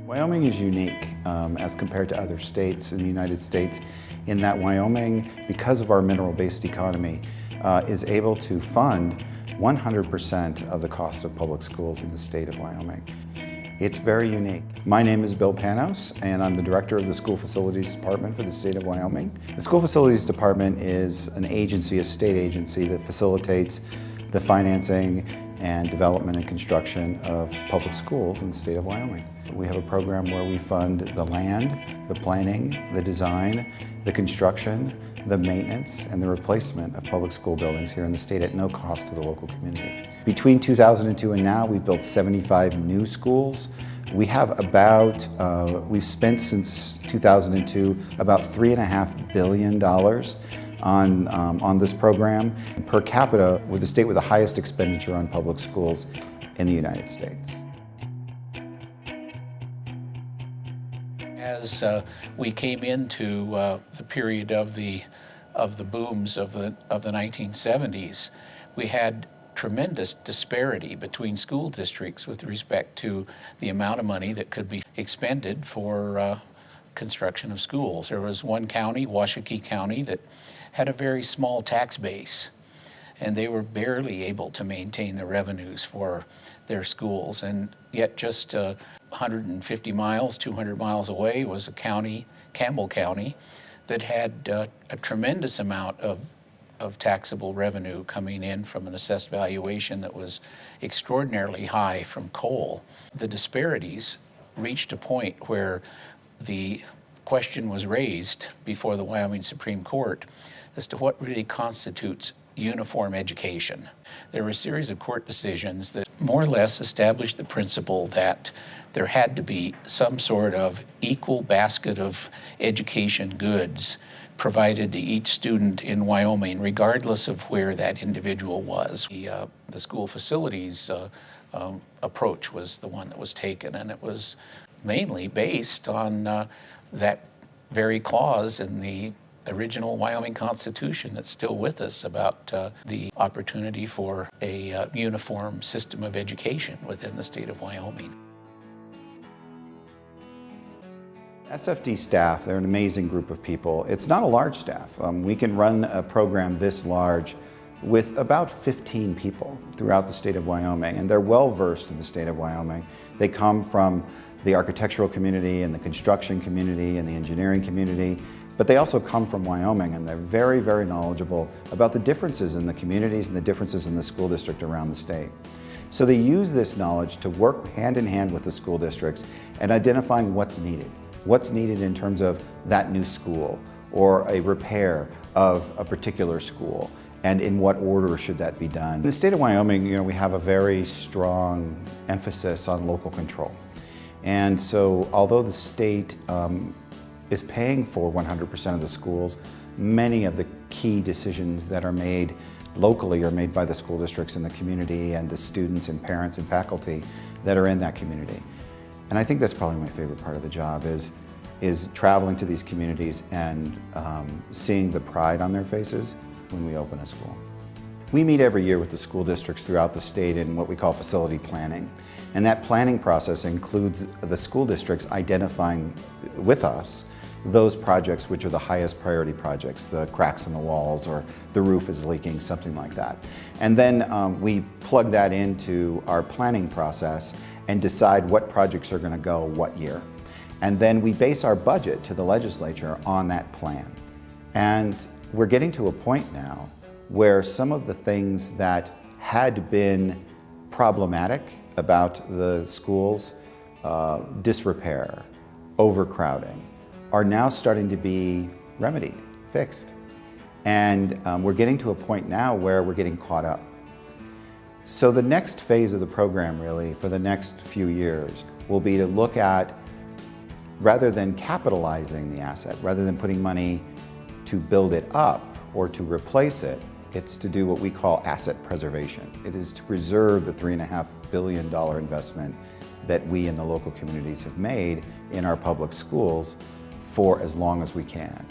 Wyoming is unique as compared to other states in the United States in that Wyoming, because of our mineral-based economy, is able to fund 100% of the cost of public schools in the state of Wyoming. It's very unique. My name is Bill Panos, and I'm the director of the School Facilities Department for the state of Wyoming. The School Facilities Department is an agency, a state agency, that facilitates the financing and development and construction of public schools in the state of Wyoming. We have a program where we fund the land, the planning, the design, the construction, the maintenance, and the replacement of public school buildings here in the state at no cost to the local community. Between 2002 and now, we've built 75 new schools. We have we've spent since 2002 about $3.5 billion on this program. Per capita, we're the state with the highest expenditure on public schools in the United States. As we came into the period of the booms of the 1970s, we had tremendous disparity between school districts with respect to the amount of money that could be expended for construction of schools. There was one county, Washakie County, that had a very small tax base, and they were barely able to maintain the revenues for their schools. And yet just 150 miles, 200 miles away was a county, Campbell County, that had a tremendous amount of taxable revenue coming in from an assessed valuation that was extraordinarily high from coal. The disparities reached a point where the question was raised before the Wyoming Supreme Court as to what really constitutes uniform education. There were a series of court decisions that more or less established the principle that there had to be some sort of equal basket of education goods provided to each student in Wyoming, regardless of where that individual was. The school facilities approach was the one that was taken, and it was mainly based on that very clause in the original Wyoming Constitution that's still with us about the opportunity for a uniform system of education within the state of Wyoming. SFD staff, they're an amazing group of people. It's not a large staff. We can run a program this large with about 15 people throughout the state of Wyoming, and they're well versed in the state of Wyoming. They come from the architectural community and the construction community and the engineering community, but they also come from Wyoming, and they're very, very knowledgeable about the differences in the communities and the differences in the school district around the state. So they use this knowledge to work hand in hand with the school districts and identifying what's needed. What's needed in terms of that new school or a repair of a particular school, and in what order should that be done. In the state of Wyoming, we have a very strong emphasis on local control. And so although the state is paying for 100% of the schools, many of the key decisions that are made locally are made by the school districts and the community and the students and parents and faculty that are in that community. And I think that's probably my favorite part of the job is traveling to these communities and seeing the pride on their faces when we open a school. We meet every year with the school districts throughout the state in what we call facility planning. And that planning process includes the school districts identifying with us those projects which are the highest priority projects, the cracks in the walls or the roof is leaking, something like that. And then we plug that into our planning process and decide what projects are going to go what year. And then we base our budget to the legislature on that plan. And we're getting to a point now where some of the things that had been problematic about the schools, disrepair, overcrowding, are now starting to be remedied, fixed. And we're getting to a point now where we're getting caught up. So the next phase of the program, really, for the next few years, will be to look at, rather than capitalizing the asset, rather than putting money to build it up or to replace it, it's to do what we call asset preservation. It is to preserve the $3.5 billion investment that we in the local communities have made in our public schools for as long as we can.